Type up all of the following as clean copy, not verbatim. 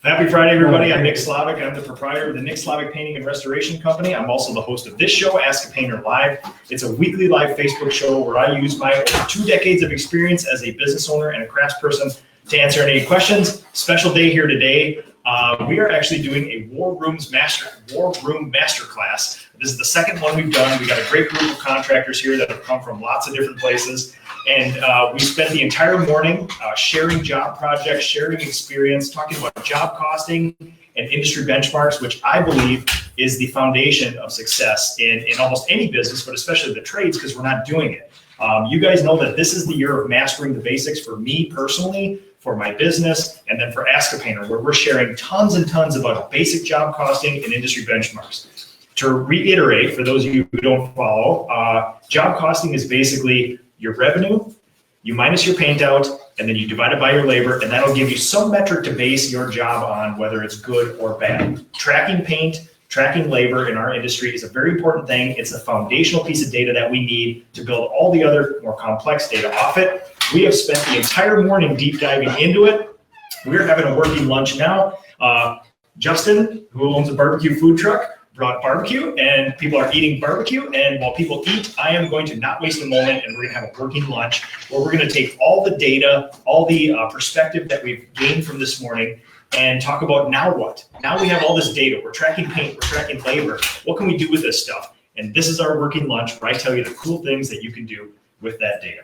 Happy Friday, everybody. I'm Nick Slavic. I'm the proprietor of the Nick Slavic Painting and Restoration Company. I'm also the host of this show, Ask a Painter Live. It's a weekly live Facebook show where I use my over 2 decades of experience as a business owner and a craftsperson to answer any questions. Special day here today. We are actually doing a War Room Masterclass. This is the second one we've done. We got a great group of contractors here that have come from lots of different places. And we spent the entire morning sharing job projects, sharing experience, talking about job costing and industry benchmarks, which I believe is the foundation of success in almost any business, but especially the trades, because we're not doing it. You guys know that this is the year of mastering the basics for me personally, for my business, and then for Ask a Painter, where we're sharing tons and tons about basic job costing and industry benchmarks. To reiterate, for those of you who don't follow, job costing is basically your revenue, you minus your paint out, and then you divide it by your labor, and that'll give you some metric to base your job on, whether it's good or bad. Tracking paint, tracking labor in our industry is a very important thing. It's a foundational piece of data that we need to build all the other more complex data off it. We have spent the entire morning deep diving into it. We're having a working lunch now. Justin, who owns a barbecue food truck, brought barbecue, and people are eating barbecue. And while people eat, I am going to not waste a moment, and we're gonna have a working lunch where we're gonna take all the data, all the perspective that we've gained from this morning and talk about now what? Now we have all this data. We're tracking paint, we're tracking labor. What can we do with this stuff? And this is our working lunch where I tell you the cool things that you can do with that data.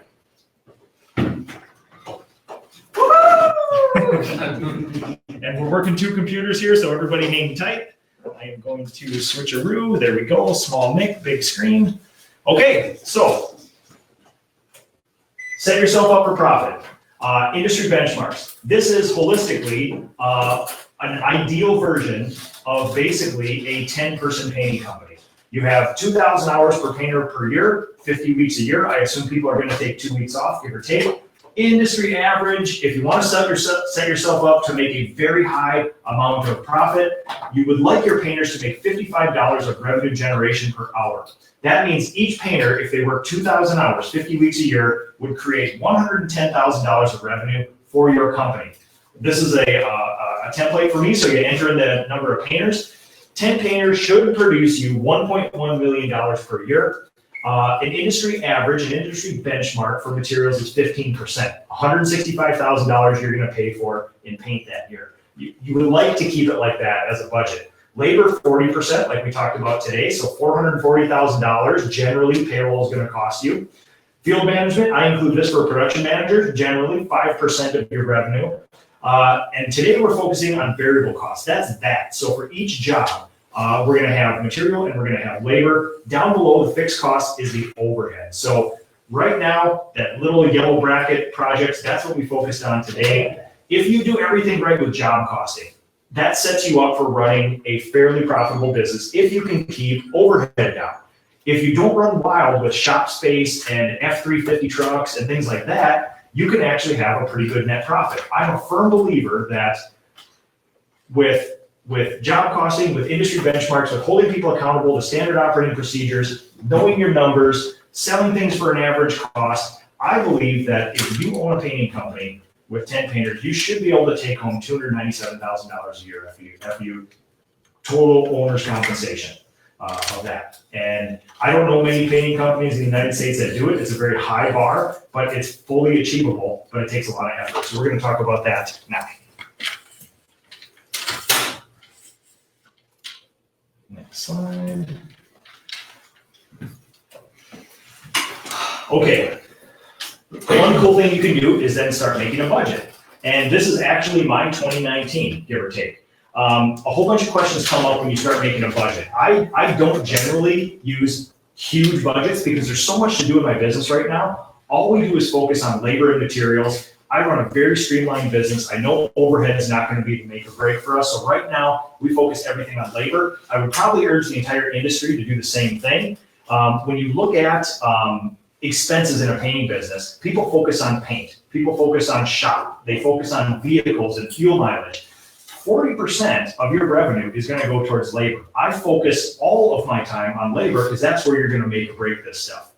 And we're working 2 computers here, so everybody hang tight. I am going to switcheroo. There we go. Small Nick, big screen. Okay, so set yourself up for profit. Industry benchmarks. This is holistically an ideal version of basically a 10-person painting company. You have 2,000 hours per painter per year, 50 weeks a year. I assume people are going to take 2 weeks off, give or take. Industry average, if you want to set yourself up to make a very high amount of profit, you would like your painters to make $55 of revenue generation per hour. That means each painter, if they work 2,000 hours, 50 weeks a year, would create $110,000 of revenue for your company. This is a template for me, so you enter in the number of painters. 10 painters should produce you $1.1 million per year. An industry average, an industry benchmark for materials is 15%. $165,000 you're going to pay for in paint that year. You would like to keep it like that as a budget. Labor, 40%, like we talked about today, so $440,000 generally payroll is going to cost you. Field management, I include this for a production manager, generally 5% of your revenue. And today we're focusing on variable costs. That's that. So for each job, we're going to have material and we're going to have labor. Down below the fixed cost is the overhead. So right now, that little yellow bracket projects, that's what we focused on today. If you do everything right with job costing, that sets you up for running a fairly profitable business if you can keep overhead down. If you don't run wild with shop space and F-350 trucks and things like that, you can actually have a pretty good net profit. I'm a firm believer that with job costing, with industry benchmarks, with holding people accountable to standard operating procedures, knowing your numbers, selling things for an average cost, I believe that if you own a painting company with 10 painters, you should be able to take home $297,000 a year after you total owner's compensation of that. And I don't know many painting companies in the United States that do it. It's a very high bar, but it's fully achievable, but it takes a lot of effort. So we're going to talk about that now. Next slide. Okay. One cool thing you can do is then start making a budget. And this is actually my 2019, give or take. A whole bunch of questions come up when you start making a budget. I don't generally use huge budgets because there's so much to do in my business right now. All we do is focus on labor and materials. I run a very streamlined business. I know overhead is not going to be the make or break for us. So right now, we focus everything on labor. I would probably urge the entire industry to do the same thing. When you look at expenses in a painting business, people focus on paint. People focus on shop. They focus on vehicles and fuel mileage. 40% of your revenue is going to go towards labor. I focus all of my time on labor because that's where you're going to make or break this stuff.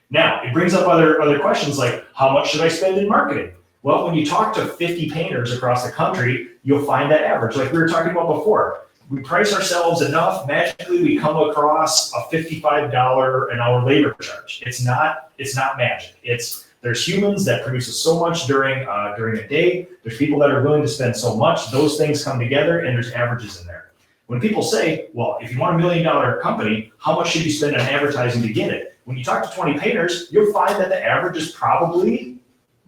Now, it brings up other questions like, how much should I spend in marketing? Well, when you talk to 50 painters across the country, you'll find that average. Like we were talking about before, we price ourselves enough, magically we come across a $55 an hour labor charge. It's not magic. There's humans that produce so much during a day. There's people that are willing to spend so much. Those things come together, and there's averages in there. When people say, well, if you want $1 million company, how much should you spend on advertising to get it? When you talk to 20 painters, you'll find that the average is probably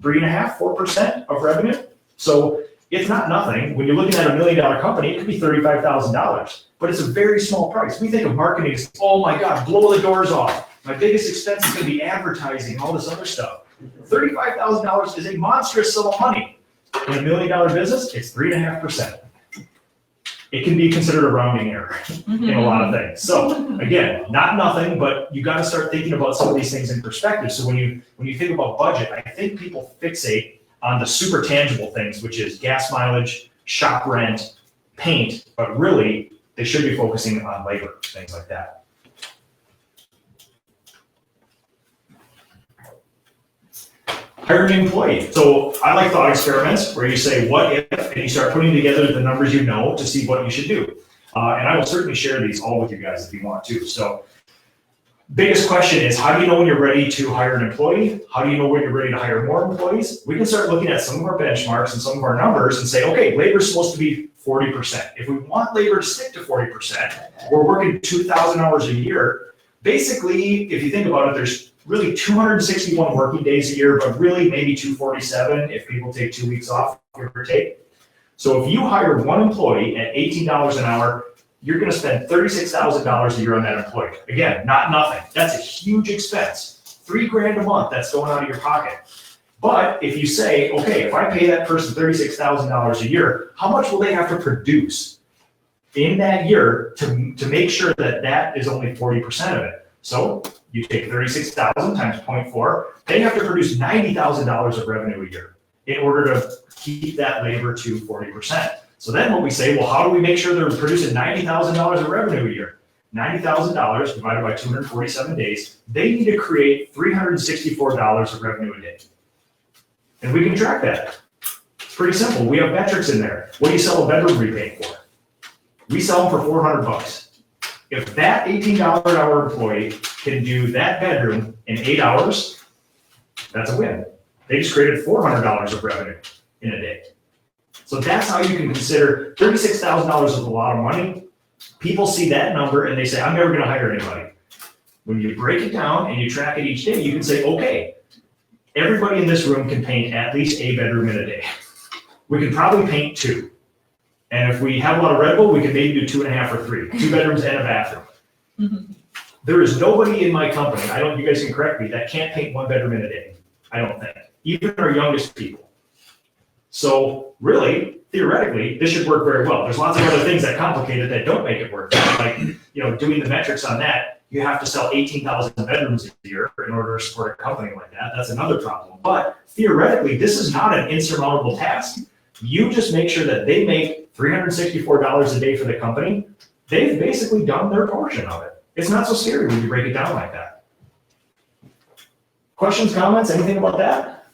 3.5%, 4% of revenue. So it's not nothing. When you're looking at $1 million company, it could be $35,000, but it's a very small price. We think of marketing as, oh my God, blow the doors off. My biggest expense is going to be advertising, all this other stuff. $35,000 is a monstrous sum of money. In $1 million business, it's 3.5%. It can be considered a rounding error in a lot of things. So again, not nothing, but you got to start thinking about some of these things in perspective. So when you think about budget, I think people fixate on the super tangible things, which is gas mileage, shop rent, paint, but really they should be focusing on labor, things like that. Hire an employee. So I like thought experiments where you say what if, and you start putting together the numbers you know to see what you should do. And I will certainly share these all with you guys if you want to. So biggest question is, how do you know when you're ready to hire an employee? How do you know when you're ready to hire more employees? We can start looking at some of our benchmarks and some of our numbers and say, okay, labor is supposed to be 40%. If we want labor to stick to 40%, we're working 2,000 hours a year. Basically, if you think about it, there's really 261 working days a year, but really maybe 247 if people take 2 weeks off, give or take. So if you hire one employee at $18 an hour, you're going to spend $36,000 a year on that employee. Again, not nothing. That's a huge expense. $3,000 a month that's going out of your pocket. But if you say, okay, if I pay that person $36,000 a year, how much will they have to produce in that year to make sure that that is only 40% of it? So you take 36,000 times 0.4, they have to produce $90,000 of revenue a year in order to keep that labor to 40%. So then what we say, well, how do we make sure they're producing $90,000 of revenue a year? $90,000 divided by 247 days, they need to create $364 of revenue a day. And we can track that. It's pretty simple. We have metrics in there. What do you sell a bedroom repaint for? We sell them for $400. If that $18 an hour employee can do that bedroom in 8 hours, that's a win. They just created $400 of revenue in a day. So that's how you can consider $36,000 is a lot of money. People see that number and they say, I'm never going to hire anybody. When you break it down and you track it each day, you can say, okay, everybody in this room can paint at least a bedroom in a day. We can probably paint 2. And if we have a lot of Red Bull, we can maybe do 2.5 or 3, 2 bedrooms and a bathroom. There is nobody in my company, you guys can correct me, that can't paint 1 bedroom in a day. I don't think. Even our youngest people. So really, theoretically, this should work very well. There's lots of other things that complicate it that don't make it work. Like, doing the metrics on that, you have to sell 18,000 bedrooms a year in order to support a company like that. That's another problem. But theoretically, this is not an insurmountable task. You just make sure that they make $364 a day for the company. They've basically done their portion of it. It's not so scary when you break it down like that. Questions, comments, anything about that?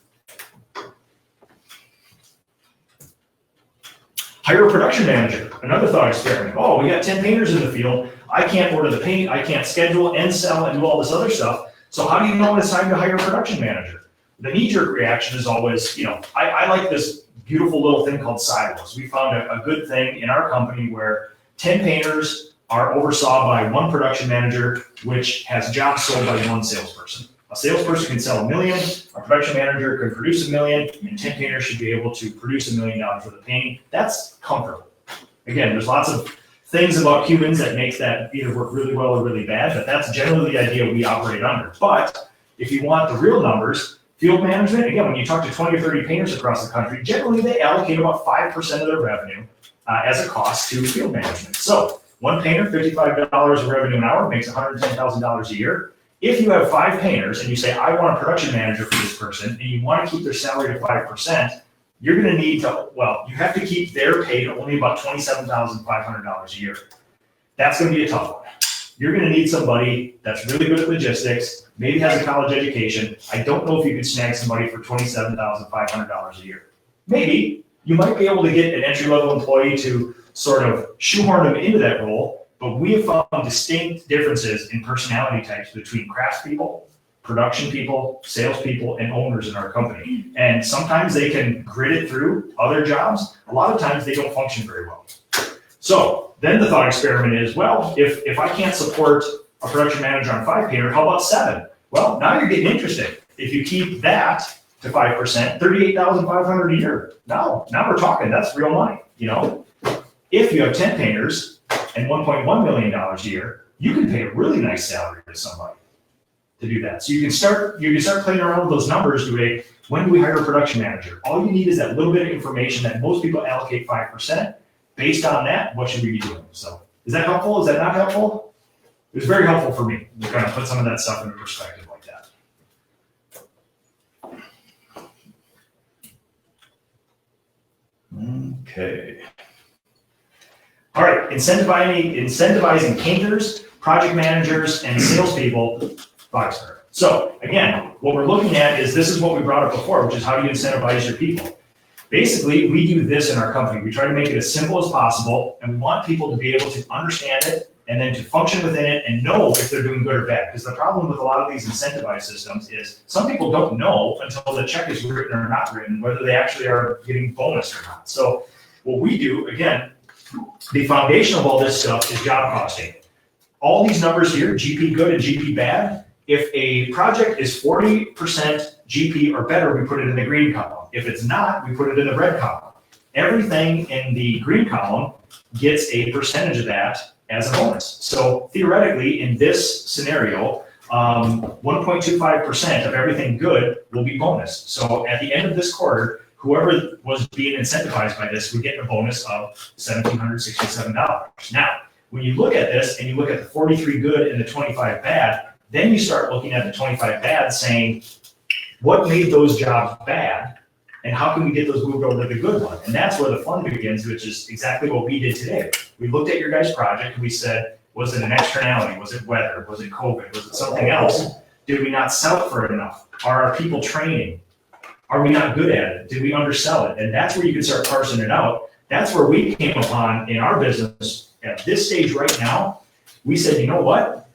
Hire a production manager, another thought experiment. Oh, we got 10 painters in the field. I can't order the paint, I can't schedule and sell and do all this other stuff. So how do you know when it's time to hire a production manager? The knee-jerk reaction is always, I like this beautiful little thing called silos. We found a good thing in our company where 10 painters are oversaw by one production manager, which has jobs sold by one salesperson. A salesperson can sell $1 million, a production manager can produce $1 million, and 10 painters should be able to produce $1 million worth of painting. That's comfortable. Again, there's lots of things about humans that makes that either work really well or really bad, but that's generally the idea we operate under. But if you want the real numbers, field management, again, when you talk to 20 or 30 painters across the country, generally they allocate about 5% of their revenue as a cost to field management. So one painter, $55 of revenue an hour, makes $110,000 a year. If you have 5 painters and you say, I want a production manager for this person, and you want to keep their salary to 5%, you're going to need to, you have to keep their pay to only about $27,500 a year. That's going to be a tough one. you're going to need somebody that's really good at logistics, maybe has a college education. I don't know if you could snag somebody for $27,500 a year. Maybe you might be able to get an entry-level employee to sort of shoehorn them into that role, but we have found distinct differences in personality types between craftspeople, production people, salespeople, and owners in our company. And sometimes they can grit it through other jobs. A lot of times they don't function very well. So then the thought experiment is, well, if I can't support a production manager on 5 painter, how about 7? Well, now you're getting interesting. If you keep that to 5%, $38,500 a year. Now we're talking, that's real money, you know? If you have 10 painters and $1.1 million a year, you can pay a really nice salary to somebody to do that. So you can start playing around with those numbers. When do we hire a production manager? All you need is that little bit of information that most people allocate 5%. Based on that, what should we be doing? So is that helpful? Is that not helpful? It was very helpful for me to kind of put some of that stuff into perspective like that. Okay. All right, incentivizing painters, project managers, and salespeople. So again, what we're looking at is this is what we brought up before, which is how do you incentivize your people? Basically, we do this in our company. We try to make it as simple as possible, and we want people to be able to understand it and then to function within it and know if they're doing good or bad. Because the problem with a lot of these incentivized systems is some people don't know until the check is written or not written, whether they actually are getting bonus or not. So what we do, again, the foundation of all this stuff is job costing. All these numbers here, GP good and GP bad, if a project is 40% GP or better, we put it in the green column. If it's not, we put it in the red column. Everything in the green column gets a percentage of that as a bonus. So theoretically, in this scenario, 1.25% of everything good will be bonus. So at the end of this quarter, whoever was being incentivized by this would get a bonus of $1,767. Now, when you look at this and you look at the 43 good and the 25 bad, then you start looking at the 25 bad saying, what made those jobs bad? And how can we get those moved over to the good one? And that's where the fun begins, which is exactly what we did today. We looked at your guys' project and we said, was it an externality? Was it weather? Was it COVID? Was it something else? Did we not sell it for enough? Are our people training? Are we not good at it? Did we undersell it? And that's where you can start parsing it out. That's where we came upon in our business at this stage right now. We said, you know what?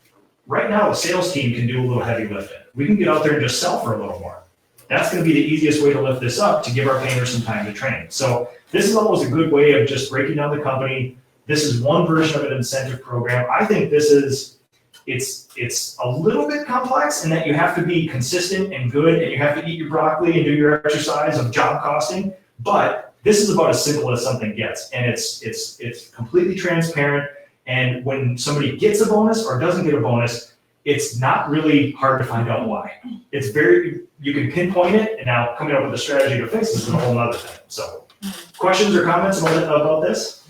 Right now, the sales team can do a little heavy lifting. We can get out there and just sell for a little more. That's going to be the easiest way to lift this up, to give our painters some time to train. So this is almost a good way of just breaking down the company. This is one version of an incentive program. I think this is, it's a little bit complex in that you have to be consistent and good, and you have to eat your broccoli and do your exercise of job costing. But this is about as simple as something gets, and it's completely transparent. And when somebody gets a bonus or doesn't get a bonus, it's not really hard to find out why. It's you can pinpoint it, and now coming up with a strategy to fix this is a whole other thing. So, questions or comments about this?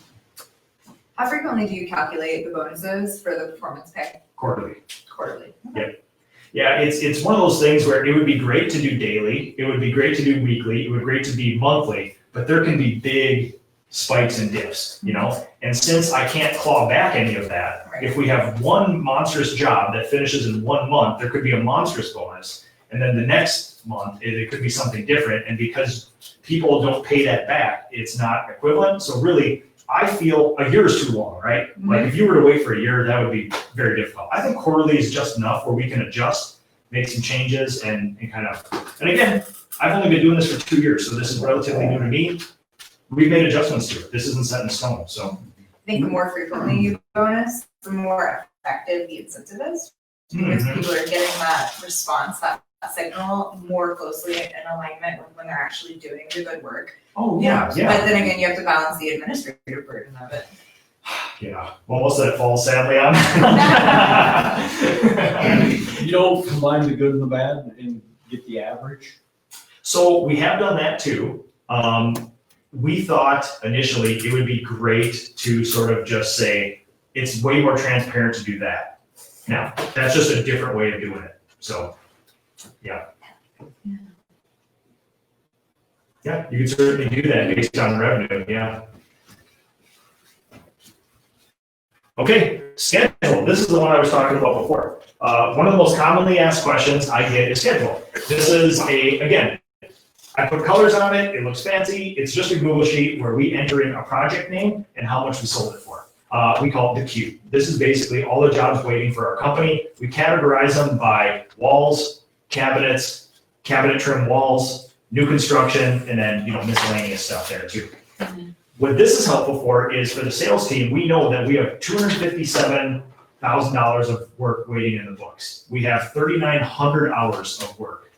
How frequently do you calculate the bonuses for the performance pay? Quarterly. Quarterly. Yep. Yeah, it's one of those things where it would be great to do daily, it would be great to do weekly, it would be great to be monthly, but there can be big spikes and dips, you know? And since I can't claw back any of that, Right. If we have one monstrous job that finishes in 1 month, there could be a monstrous bonus. And then the next month, it could be something different. And because people don't pay that back, it's not equivalent. So really, I feel a year is too long, right? Mm-hmm. Like if you were to wait for a year, that would be very difficult. I think quarterly is just enough where we can adjust, make some changes and kind of, and again, I've only been doing this for 2 years, so this is relatively new to me. We've made adjustments to it. This isn't set in stone, so. I think the more frequently you bonus, the more effective the incentive is. Because people are getting that response, that signal more closely in alignment with when they're actually doing the good work. Oh, yeah. But then again, you have to balance the administrative burden of it. Yeah, well, most of that falls sadly on. You don't combine the good and the bad and get the average? So we have done that too. We thought initially it would be great to sort of just say, it's way more transparent to do that. Now, that's just a different way of doing it. So, yeah. Yeah, you can certainly do that based on revenue, yeah. Okay, schedule. This is the one I was talking about before. One of the most commonly asked questions I get is schedule. This is again, I put colors on it. It looks fancy. It's just a Google sheet where we enter in a project name and how much we sold it for. We call it the queue. This is basically all the jobs waiting for our company. We categorize them by walls, cabinets, cabinet trim walls, new construction, and then miscellaneous stuff there too. What this is helpful for is for the sales team, we know that we have $257,000 of work waiting in the books. We have 3,900 hours of work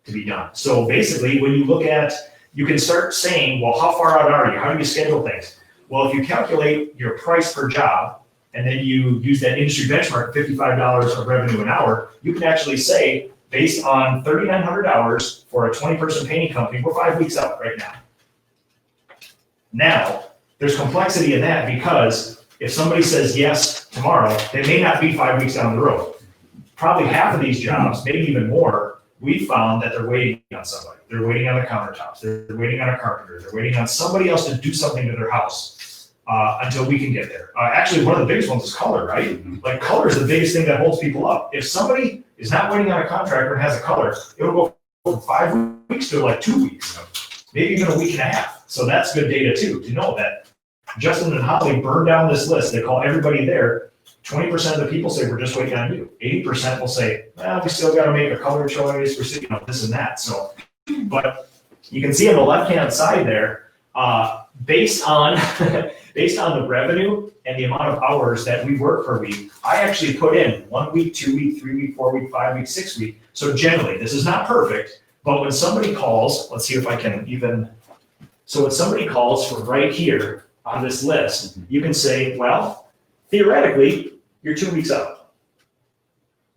to be done. So basically, when you look at, you can start saying, well, how far out are you? How do you schedule things? Well, if you calculate your price per job, and then you use that industry benchmark, $55 of revenue an hour, you can actually say, based on 3,900 hours for a 20-person painting company, we're 5 weeks out right now. Now, there's complexity in that because if somebody says yes tomorrow, they may not be 5 weeks down the road. Probably half of these jobs, maybe even more, we found that they're waiting on somebody. They're waiting on the countertops. They're waiting on a carpenter. They're waiting on somebody else to do something to their house until we can get there. Actually, one of the biggest ones is color, right? Like color is the biggest thing that holds people up. If somebody is not waiting on a contractor and has a color, it'll go from 5 weeks to like 2 weeks, maybe even a week and a half. So that's good data too, to know that Justin and Holly burned down this list. They call everybody there. 20% of the people say, we're just waiting on you. 80% will say, well, we still got to make a color choice. We're still, this and that. So, but you can see on the left-hand side there, based on the revenue and the amount of hours that we work per week, I actually put in 1 week, 2 week, 3 week, 4 week, 5 week, 6 week. So generally, this is not perfect, but when somebody calls, let's see if I can even, so when somebody calls for right here on this list, you can say, well, theoretically, you're 2 weeks out.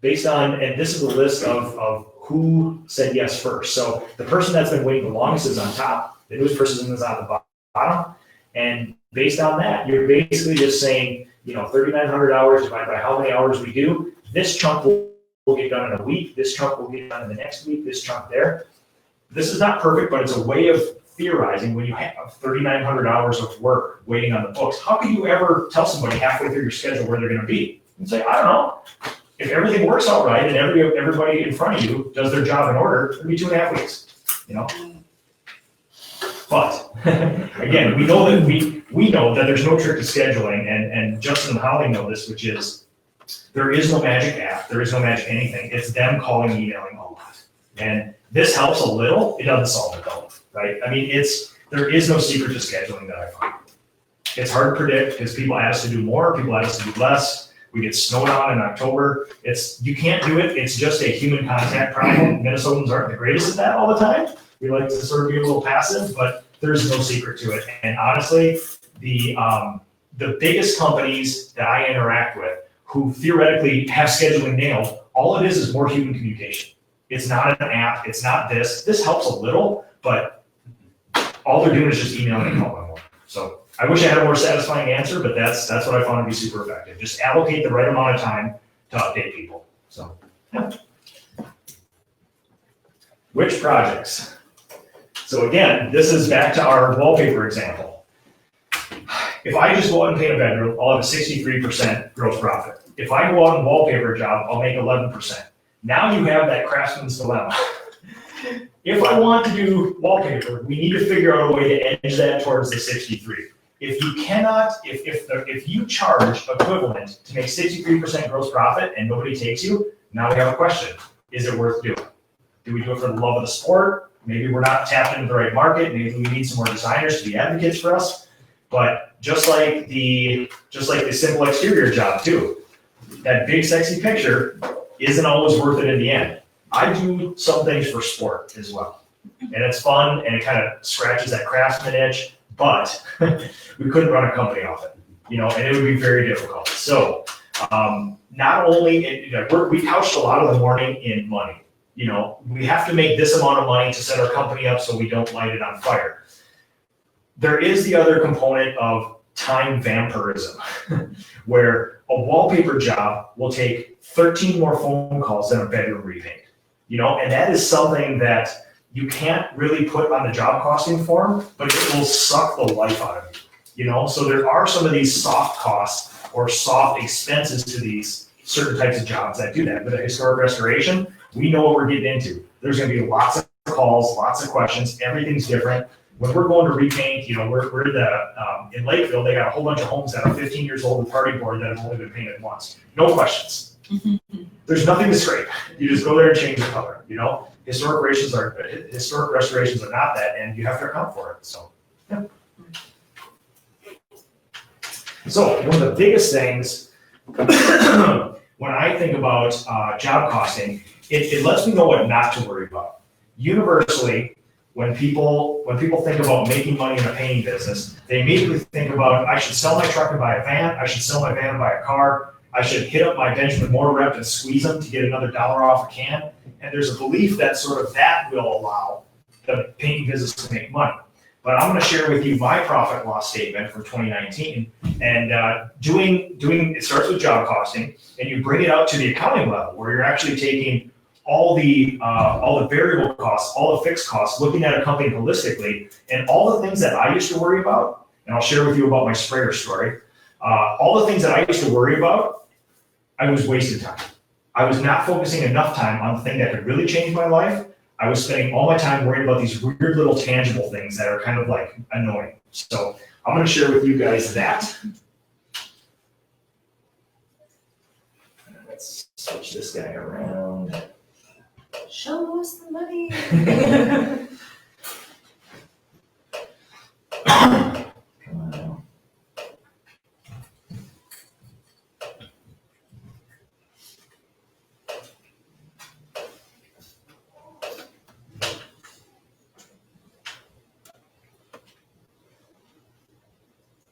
Based on, and this is a list of who said yes first. So the person that's been waiting the longest is on top, the newest person is on the bottom. And based on that, you're basically just saying, 3,900 hours divided by how many hours we do. This chunk will get done in a week. This chunk will get done in the next week. This chunk there. This is not perfect, but it's a way of theorizing when you have 3,900 hours of work waiting on the books. How can you ever tell somebody halfway through your schedule where they're going to be? And say, I don't know. If everything works out right and everybody in front of you does their job in order, it'll be 2.5 weeks. But again, we know that there's no trick to scheduling, and Justin and Holly know this, which is there is no magic app, there is no magic anything. It's them calling, emailing a lot. And this helps a little, it doesn't solve it though, right? I mean, there is no secret to scheduling that I find. It's hard to predict because people ask us to do more, people ask us to do less. We get snowed on in October. You can't do it. It's just a human contact problem. Minnesotans aren't the greatest at that all the time. We like to sort of be a little passive, but there's no secret to it. And honestly, the biggest companies that I interact with who theoretically have scheduling nailed, all it is more human communication. It's not an app. It's not this. This helps a little, but all they're doing is just emailing and calling more. So I wish I had a more satisfying answer, but that's what I found to be super effective. Just allocate the right amount of time to update people. So, yeah. Which projects? So again, this is back to our wallpaper example. If I just go out and paint a bedroom, I'll have a 63% gross profit. If I go out and wallpaper a job, I'll make 11%. Now you have that craftsman's dilemma. If I want to do wallpaper, we need to figure out a way to edge that towards the 63. If you cannot, if you charge equivalent to make 63% gross profit and nobody takes you, now we have a question. Is it worth doing? Do we do it for the love of the sport? Maybe we're not tapped into the right market. Maybe we need some more designers to be advocates for us. But just like the simple exterior job too, that big sexy picture isn't always worth it in the end. I do some things for sport as well. And it's fun and it kind of scratches that craftsman itch, but we couldn't run a company off it, and it would be very difficult. So not only, we couched a lot of the morning in money. We have to make this amount of money to set our company up so we don't light it on fire. There is the other component of time vampirism, where a wallpaper job will take 13 more phone calls than a bedroom repaint. And that is something that you can't really put on the job costing form, but it will suck the life out of you. So there are some of these soft costs or soft expenses to these certain types of jobs that do that. With a historic restoration, we know what we're getting into. There's gonna be lots of calls, lots of questions, everything's different. When we're going to repaint, we're in Lakeville, they got a whole bunch of homes that are 15 years old with party board that have only been painted once. No questions. There's nothing to scrape. You just go there and change the color, Historic restorations are not that, and you have to account for it, so. Yeah. So one of the biggest things, when I think about job costing, it lets me know what not to worry about. Universally, when people think about making money in a painting business, they immediately think about, I should sell my truck and buy a van, I should sell my van and buy a car, I should hit up my Benjamin Moore rep and squeeze them to get another $1 off a can. And there's a belief that that will allow the painting business to make money. But I'm going to share with you my profit loss statement for 2019. And it starts with job costing, and you bring it out to the accounting level where you're actually taking all the variable costs, all the fixed costs, looking at a company holistically, and all the things that I used to worry about, and I'll share with you about my sprayer story. All the things that I used to worry about, I was wasting time. I was not focusing enough time on the thing that could really change my life. I was spending all my time worrying about these weird little tangible things that are kind of like annoying. So I'm going to share with you guys that. Let's switch this guy around. Show us the money. Come on now.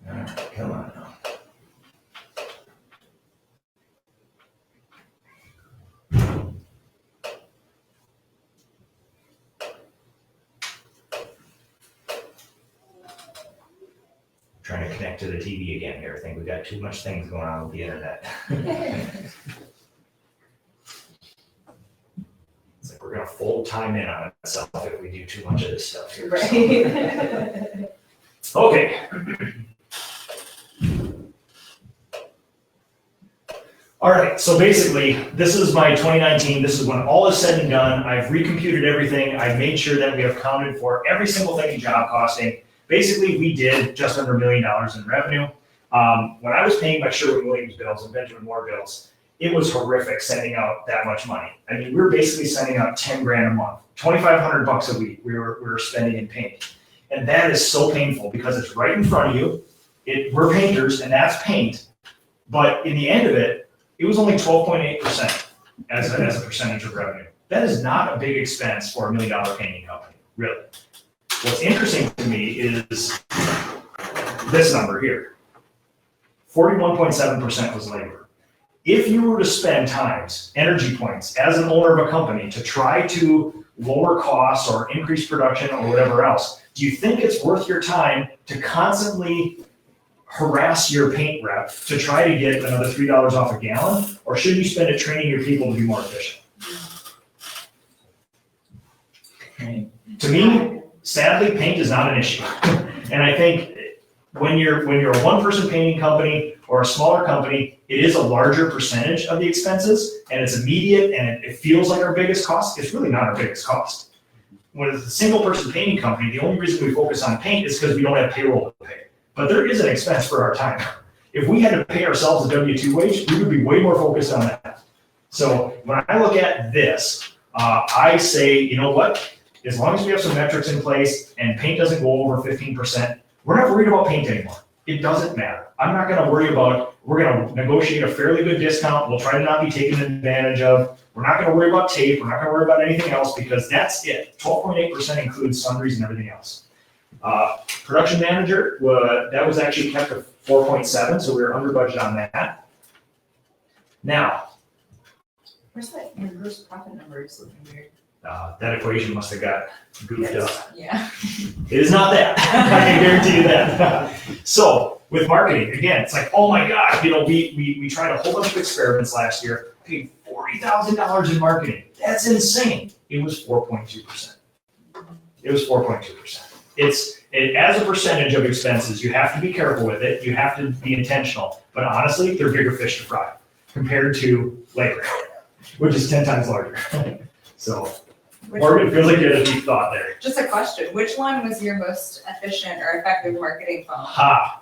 All right, come on now. Trying to connect to the TV again here. I think we got too much things going on with the internet. It's like we're gonna fold time in on itself if we do too much of this stuff here. Right. Okay. All right, so basically, this is my 2019. This is when all is said and done. I've recomputed everything. I've made sure that we have accounted for every single thing in job costing. Basically, we did just under $1 million in revenue. When I was paying my Sherwin-Williams bills and Benjamin Moore bills, it was horrific sending out that much money. I mean, we were basically sending out 10 grand a month, $2,500 a week we were spending in paint. And that is so painful because it's right in front of you. We're painters and that's paint. But in the end of it, it was only 12.8% as a percentage of revenue. That is not a big expense for $1 million painting company, really. What's interesting to me is this number here. 41.7% was labor. If you were to spend times, energy points, as an owner of a company to try to lower costs or increase production or whatever else, do you think it's worth your time to constantly harass your paint rep to try to get another $3 off a gallon? Or should you spend it training your people to be more efficient? To me, sadly, paint is not an issue. And I think when you're a one-person painting company or a smaller company, it is a larger percentage of the expenses, and it's immediate, and it feels like our biggest cost. It's really not our biggest cost. When it's a single-person painting company, the only reason we focus on paint is because we don't have payroll to pay. But there is an expense for our time. If we had to pay ourselves a W-2 wage, we would be way more focused on that. So when I look at this, I say, you know what? As long as we have some metrics in place and paint doesn't go over 15%, we're not worried about paint anymore. It doesn't matter. I'm not going to worry about, we're going to negotiate a fairly good discount. We'll try to not be taken advantage of. We're not going to worry about tape. We're not going to worry about anything else because that's it. 12.8% includes sundries and everything else. Production manager, that was actually kept at 4.7, so we were under budget on that. Now, Where's that? Your gross profit number is looking weird. that equation must have got goofed up. Yeah. It is not that. I can guarantee you that. So with marketing, again, it's like, oh my God, we tried a whole bunch of experiments last year, paid $40,000 in marketing. That's insane. It was 4.2%. It was 4.2%. As a percentage of expenses, you have to be careful with it. You have to be intentional. But honestly, they're bigger fish to fry compared to labor, which is 10 times larger. So, Morgan, it feels like you had a deep thought there. Just a question, which one was your most efficient or effective marketing funnel?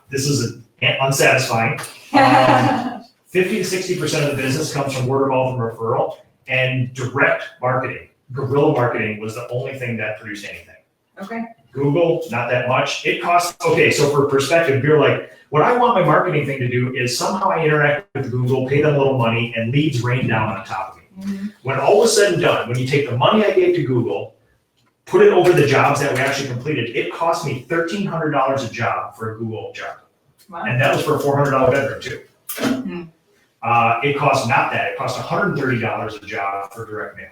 This is unsatisfying. 50 to 60% of the business comes from word of mouth and referral, and direct marketing, guerrilla marketing was the only thing that produced anything. Okay. Google, not that much. It costs, okay, so for perspective, you're like, what I want my marketing thing to do is somehow I interact with Google, pay them a little money, and leads rain down on top of me. Mm-hmm. When all was said and done, when you take the money I gave to Google, put it over the jobs that we actually completed, it cost me $1,300 a job for a Google job. Wow. And that was for a $400 bedroom too. Mm-hmm. It cost not that, it cost $130 a job for direct mail.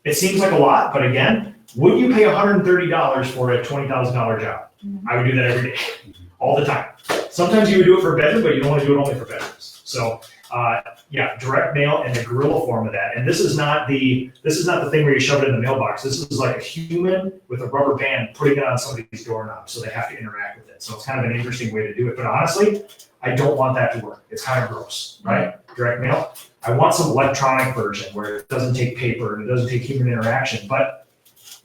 It seems like a lot, but again, would you pay $130 for a $20,000 job? Mhm. I would do that every day, all the time. Sometimes you would do it for a bedroom, but you don't want to do it only for bedrooms. So, yeah, direct mail and the guerrilla form of that. And this is not the thing where you shove it in the mailbox. This is like a human with a rubber band putting it on somebody's doorknob, so they have to interact with it. So it's kind of an interesting way to do it. But honestly, I don't want that to work. It's kind of gross, right? Direct mail. I want some electronic version where it doesn't take paper and it doesn't take human interaction, but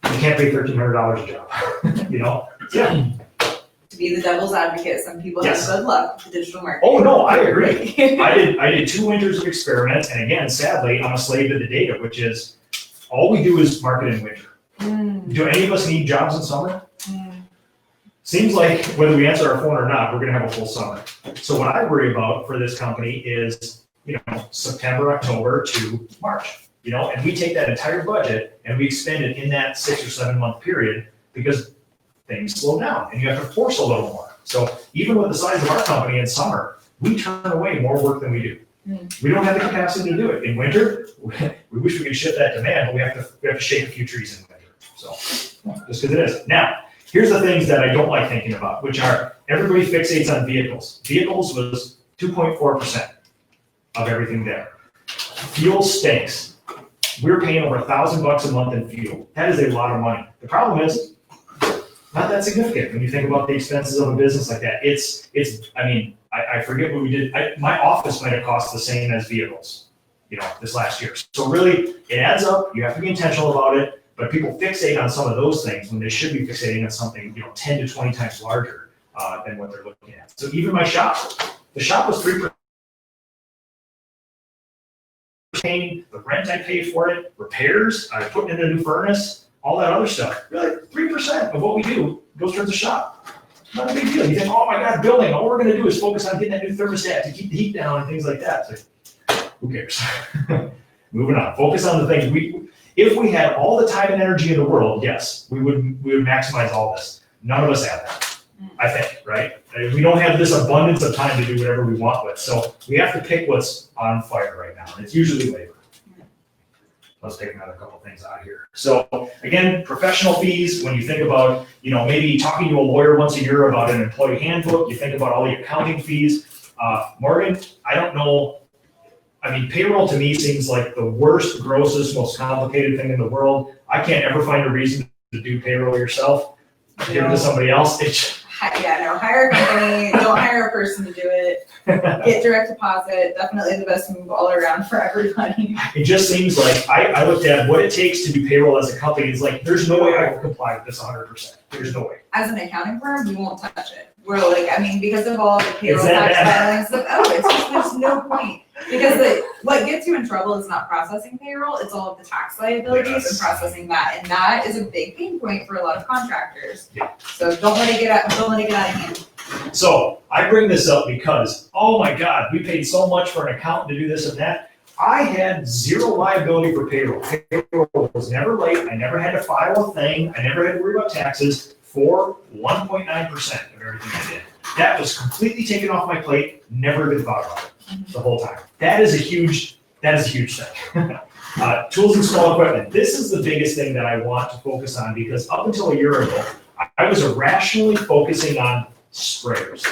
you can't pay $1,300 a job, you know? Yeah. To be the devil's advocate, some people Yes. have good luck with digital marketing. Oh, no, I agree. I did 2 winters of experiments, and again, sadly, I'm a slave to the data, which is all we do is market in winter. Mm. Do any of us need jobs in summer? Mm. Seems like whether we answer our phone or not, we're gonna have a full summer. So what I worry about for this company is, September, October to March, and we take that entire budget and we expend it in that 6 or 7 month period because things slow down and you have to force a little more. So even with the size of our company in summer, we turn away more work than we do. Mm. We don't have the capacity to do it. In winter, we wish we could ship that demand, but we have to shake a few trees in winter. So just because it is. Now, here's the things that I don't like thinking about, which are everybody fixates on vehicles. Vehicles was 2.4% of everything there. Fuel stinks. We're paying over $1,000 a month in fuel. That is a lot of money. The problem is not that significant when you think about the expenses of a business like that. I forget what we did. My office might have cost the same as vehicles, this last year. So really, it adds up. You have to be intentional about it. But people fixate on some of those things when they should be fixating on something, 10 to 20 times larger than what they're looking at. So even my shop, the shop was 3%. The rent I paid for it, repairs, I put in a new furnace, all that other stuff. Really, 3% of what we do goes towards the shop. Not a big deal. You think, oh my God, building, all we're gonna do is focus on getting that new thermostat to keep the heat down and things like that. So, who cares? Moving on, focus on the things if we had all the time and energy in the world, yes, we would maximize all this. None of us have that, I think, right? We don't have this abundance of time to do whatever we want with. So we have to pick what's on fire right now. And it's usually labor. Let's take another couple things out here. So again, professional fees, when you think about, maybe talking to a lawyer once a year about an employee handbook, you think about all the accounting fees. Morgan, I don't know. Payroll to me seems like the worst, grossest, most complicated thing in the world. I can't ever find a reason to do payroll yourself. Give it to somebody else. Hire a company, don't hire a person to do it. Get direct deposit, definitely the best move all around for everybody. It just seems like, I looked at what it takes to do payroll as a company. It's like, there's no way I will comply with this 100%. There's no way. As an accounting firm, we won't touch it. We're like, because of all the payroll Is that tax bad? filings, it's just, there's no point. Because what gets you in trouble is not processing payroll, it's all of the tax liabilities Yes. and processing that. And that is a big pain point for a lot of contractors. Yeah. So don't let it get out of hand. So I bring this up because, oh my God, we paid so much for an accountant to do this and that. I had zero liability for payroll. Payroll was never late. I never had to file a thing. I never had to worry about taxes for 1.9% of everything I did. That was completely taken off my plate. Never been thought about it the whole time. That is a huge thing. Tools and small equipment. This is the biggest thing that I want to focus on because up until a year ago, I was irrationally focusing on sprayers.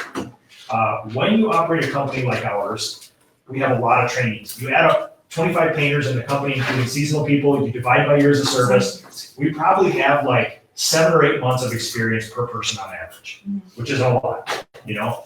When you operate a company like ours, we have a lot of trainees. You add up 25 painters in the company, including seasonal people, you divide by years of service. We probably have like 7 or 8 months of experience per person on average, which is a lot, you know?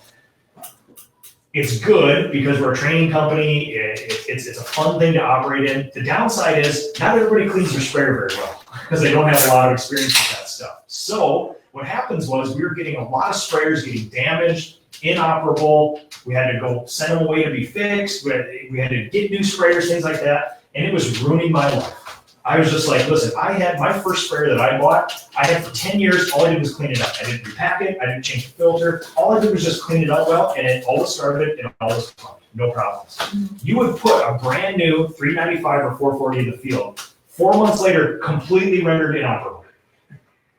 It's good because we're a training company. It's a fun thing to operate in. The downside is not everybody cleans their sprayer very well because they don't have a lot of experience with that stuff. So what happens was we were getting a lot of sprayers getting damaged, inoperable. We had to go send them away to be fixed. We had to get new sprayers, things like that. And it was ruining my life. I was just like, listen, I had my first sprayer that I bought, I had for 10 years, all I did was clean it up. I didn't repack it, I didn't change the filter. All I did was just clean it up well, and it always started and it always fun, no problems. You would put a brand new 395 or 440 in the field, 4 months later, completely rendered inoperable.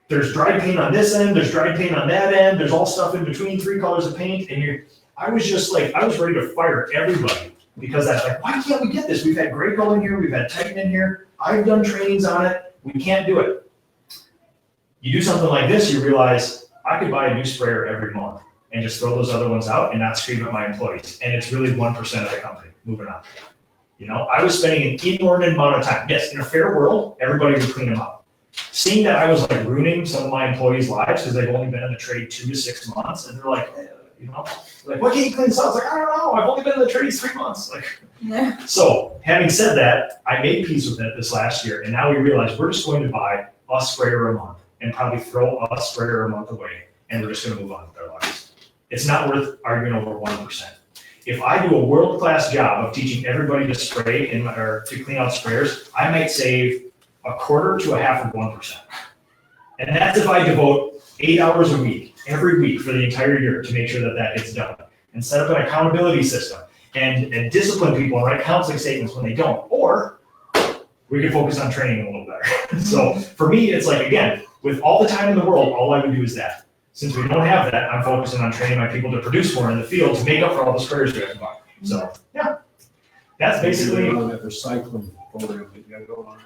There's dry paint on this end, there's dry paint on that end, there's all stuff in between, 3 colors of paint, and I was just like, I was ready to fire everybody because I was like, why can't we get this? We've had Graco in here, we've had Titan in here, I've done trainings on it, we can't do it. You do something like this, you realize I could buy a new sprayer every month and just throw those other ones out and not scream at my employees. And it's really 1% of the company. Moving on. You know, I was spending an inordinate amount of time. Yes, in a fair world, everybody would clean them up. Seeing that I was like ruining some of my employees' lives because they've only been in the trade 2 to 6 months, and they're like, you know, like, what can you clean this up? I was like, I don't know, I've only been in the trade 3 months. Like, Yeah. so having said that, I made peace with it this last year, and now we realize we're just going to buy a sprayer a month and probably throw a sprayer a month away, and we're just going to move on with our lives. It's not worth arguing over 1%. If I do a world-class job of teaching everybody to spray or to clean out sprayers, I might save 1/4 to 1/2 of 1%. And that's if I devote 8 hours a week, every week for the entire year to make sure that that gets done. And set up an accountability system and discipline people and write counseling statements when they don't. Or we can focus on training a little better. So for me, it's like, again, with all the time in the world, all I would do is that. Since we don't have that, I'm focusing on training my people to produce more in the field to make up for all the sprayers we have to buy. So, yeah, that's basically. That recycling program that you got going on.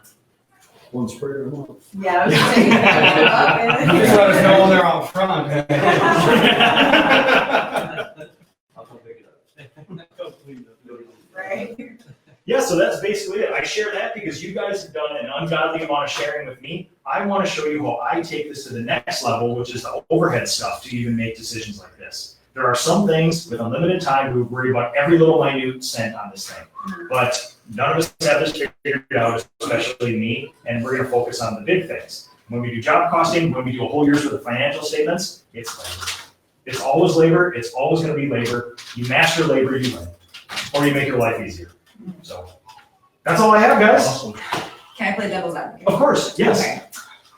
1 sprayer a month. Yeah, I was just saying that. You just let us know when they're out front. I'll come pick it up. Right. Yeah, so that's basically it. I share that because you guys have done an ungodly amount of sharing with me. I want to show you how I take this to the next level, which is the overhead stuff to even make decisions like this. There are some things with unlimited time we worry about every little minute cent on this thing. But none of us have this figured out, especially me, and we're going to focus on the big things. When we do job costing, when we do a whole year's worth of financial statements, it's labor. It's always labor. It's always going to be labor. You master labor, you win. Or you make your life easier. So that's all I have, guys. Awesome. Can I play devil's advocate? Of course, yes. Okay.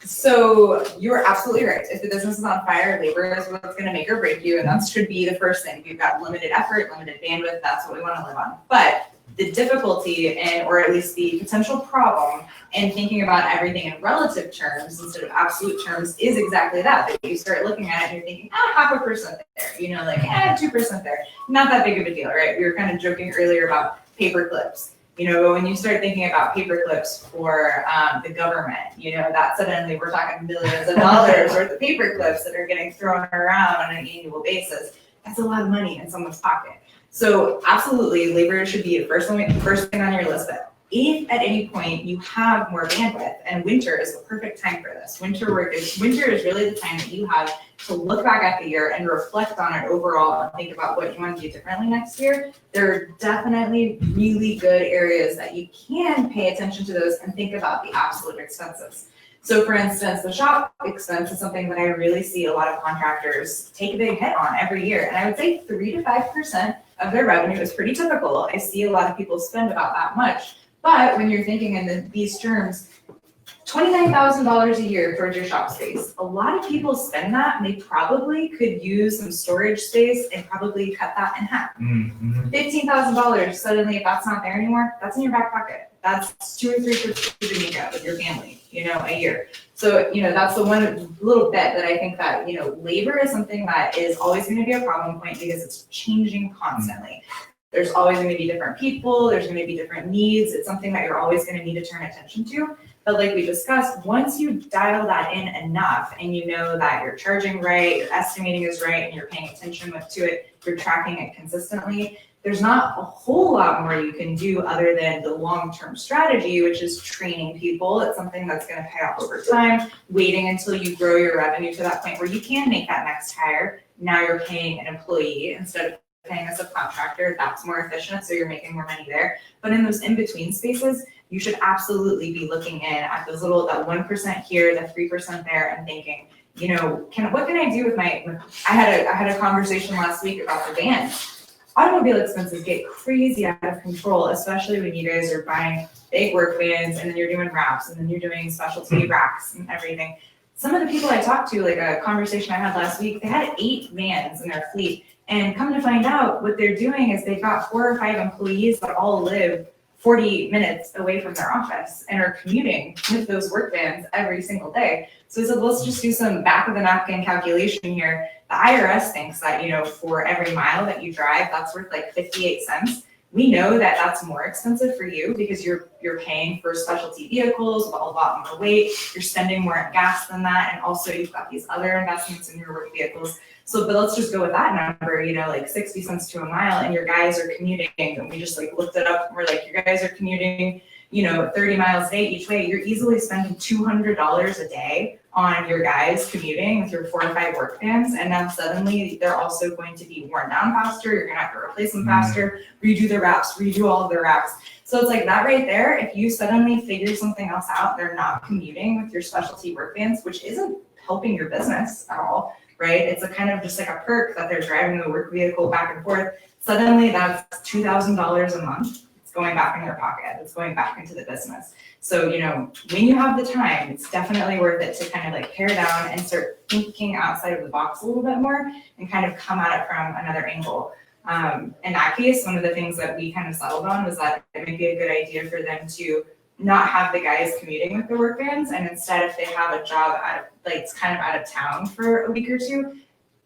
So you're absolutely right. If the business is on fire, labor is what's going to make or break you, and that should be the first thing. If you've got limited effort, limited bandwidth, that's what we want to live on. But the difficulty or at least the potential problem in thinking about everything in relative terms instead of absolute terms is exactly that you start looking at it and you're thinking, 0.5% there, like 2% there. Not that big of a deal, right? We were kind of joking earlier about paper clips. When you start thinking about paper clips for the government, that suddenly we're talking millions of dollars worth of paper clips that are getting thrown around on an annual basis. That's a lot of money in someone's pocket. So absolutely, labor should be the first thing on your list. But if at any point you have more bandwidth, and winter is the perfect time for this. Winter is really the time that you have to look back at the year and reflect on it overall and think about what you want to do differently next year. There are definitely really good areas that you can pay attention to those and think about the absolute expenses. So for instance, the shop expense is something that I really see a lot of contractors take a big hit on every year. And I would say 3 to 5% of their revenue is pretty typical. I see a lot of people spend about that much. But when you're thinking in these terms, $29,000 a year towards your shop space. A lot of people spend that and they probably could use some storage space and probably cut that in half. Mm-hmm. $15,000 suddenly, if that's not there anymore, that's in your back pocket. That's 2 or 3 trips to Jamaica with your family, a year. So, that's the one little bit that I think that, labor is something that is always going to be a problem point because it's changing constantly. There's always going to be different people. There's going to be different needs. It's something that you're always going to need to turn attention to. But like we discussed, once you dial that in enough and you know that you're charging right, your estimating is right, and you're paying attention to it, you're tracking it consistently, there's not a whole lot more you can do other than the long-term strategy, which is training people. It's something that's going to pay off over time, waiting until you grow your revenue to that point where you can make that next hire. Now you're paying an employee instead of paying a subcontractor. That's more efficient, so you're making more money there. But in those in-between spaces, you should absolutely be looking in at those little, that 1% here, the 3% there, and thinking, you know, what can I do with I had a conversation last week about the van. Automobile expenses get crazy out of control, especially when you guys are buying big work vans and then you're doing wraps and then you're doing specialty racks and everything. Some of the people I talked to, like a conversation I had last week, they had 8 vans in their fleet. And come to find out, what they're doing is they've got 4 or 5 employees that all live 40 minutes away from their office and are commuting with those work vans every single day. So I said, let's just do some back of the napkin calculation here. The IRS thinks that, you know, for every mile that you drive, that's worth like 58 cents. We know that that's more expensive for you because you're paying for specialty vehicles with a lot more weight. You're spending more on gas than that. And also you've got these other investments in your work vehicles. So, but let's just go with that number, you know, like 60 cents to a mile, and your guys are commuting, and we just like looked it up, and we're like, your guys are commuting, you know, 30 miles a day each way. You're easily spending $200 a day on your guys commuting with your 4 or 5 work vans, and now suddenly they're also going to be worn down faster. You're gonna have to replace them faster, redo their wraps, redo all of their wraps. So it's like that right there. If you suddenly figure something else out, they're not commuting with your specialty work vans, which isn't helping your business at all. Right? It's a kind of just like a perk that they're driving the work vehicle back and forth. Suddenly that's $2,000 a month. It's going back in their pocket. It's going back into the business. So, you know, when you have the time, it's definitely worth it to kind of like pare down and start thinking outside of the box a little bit more and kind of come at it from another angle. In that case, one of the things that we kind of settled on was that it might be a good idea for them to not have the guys commuting with the work vans, and instead, if they have a job it's kind of out of town for a week or two,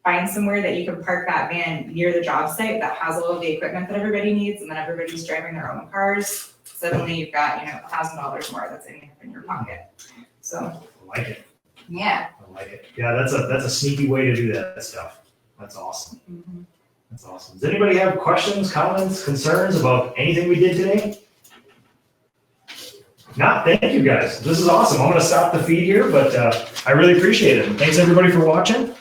find somewhere that you can park that van near the job site that has all of the equipment that everybody needs, and then everybody's driving their own cars. Suddenly you've got, you know, $1,000 more that's in your pocket. So I like it. yeah. I like it. Yeah, that's a sneaky way to do that stuff. That's awesome. Mm-hmm. That's awesome. Does anybody have questions, comments, concerns about anything we did today? No, thank you guys. This is awesome. I'm going to stop the feed here, but I really appreciate it. And thanks everybody for watching.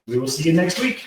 We will see you next week.